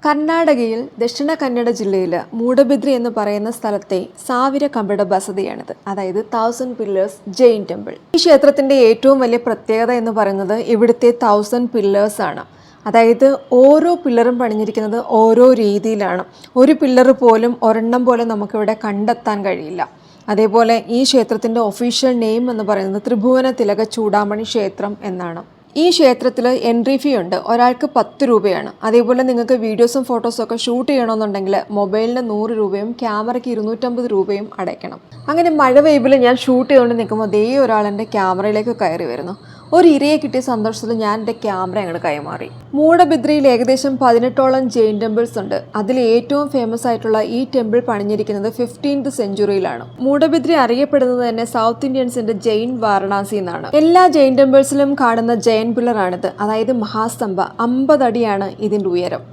കർണാടകയിൽ ദക്ഷിണ കന്നഡ ജില്ലയിൽ മൂഡബിദ്രി എന്ന് പറയുന്ന സ്ഥലത്തെ സാവിര കമ്പട ബസതിയാണിത്. അതായത് 1000 പില്ലേഴ്സ് ജെയിൻ ടെമ്പിൾ. ഈ ക്ഷേത്രത്തിന്റെ ഏറ്റവും വലിയ പ്രത്യേകത എന്ന് പറയുന്നത് ഇവിടുത്തെ 1000 പില്ലേഴ്സ് ആണ്. അതായത് ഓരോ പില്ലറും പണിഞ്ഞിരിക്കുന്നത് ഓരോ രീതിയിലാണ്. ഒരു പില്ലർ പോലും ഒരെണ്ണം പോലെ നമുക്കിവിടെ കണ്ടെത്താൻ കഴിയില്ല. അതേപോലെ ഈ ക്ഷേത്രത്തിന്റെ ഒഫീഷ്യൽ നെയിം എന്ന് പറയുന്നത് ത്രിഭുവന തിലക ചൂടാമണി ക്ഷേത്രം എന്നാണ്. ഈ ക്ഷേത്രത്തിൽ എൻട്രി ഫീ ഉണ്ട്. ഒരാൾക്ക് 10 രൂപയാണ്. അതേപോലെ നിങ്ങൾക്ക് വീഡിയോസും ഫോട്ടോസും ഒക്കെ ഷൂട്ട് ചെയ്യണമെന്നുണ്ടെങ്കിൽ മൊബൈലിന് 100 രൂപയും ക്യാമറയ്ക്ക് 250 രൂപയും അടയ്ക്കണം. അങ്ങനെ മഴ പെയ്യുമ്പോൾ ഞാൻ ഷൂട്ട് ചെയ്തുകൊണ്ട് നിൽക്കുമ്പോൾ അതേ ഒരാൾ എൻ്റെ ക്യാമറയിലേക്ക് കയറി വരുന്നു. ഒരു ഇരയെ കിട്ടിയ സന്തോഷത്തിൽ ഞാൻ എൻ്റെ ക്യാമറ അങ്ങോട്ട് കൈമാറി. മൂഡബിദ്രിയിൽ ഏകദേശം 18ഓളം ജെയിൻ ടെമ്പിൾസ് ഉണ്ട്. അതിൽ ഏറ്റവും ഫേമസ് ആയിട്ടുള്ള ഈ ടെമ്പിൾ പണിഞ്ഞിരിക്കുന്നത് 15th സെഞ്ചുറിയിലാണ്. മൂഡബിദ്രി അറിയപ്പെടുന്നത് തന്നെ സൗത്ത് ഇന്ത്യൻസിന്റെ ജെയിൻ വാരണാസി എന്നാണ്. എല്ലാ ജെയിൻ ടെമ്പിൾസിലും കാണുന്ന ജെയിൻ പില്ലറാണിത്. അതായത് മഹാസ്തംഭ 50 അടിയാണ് ഇതിന്റെ ഉയരം.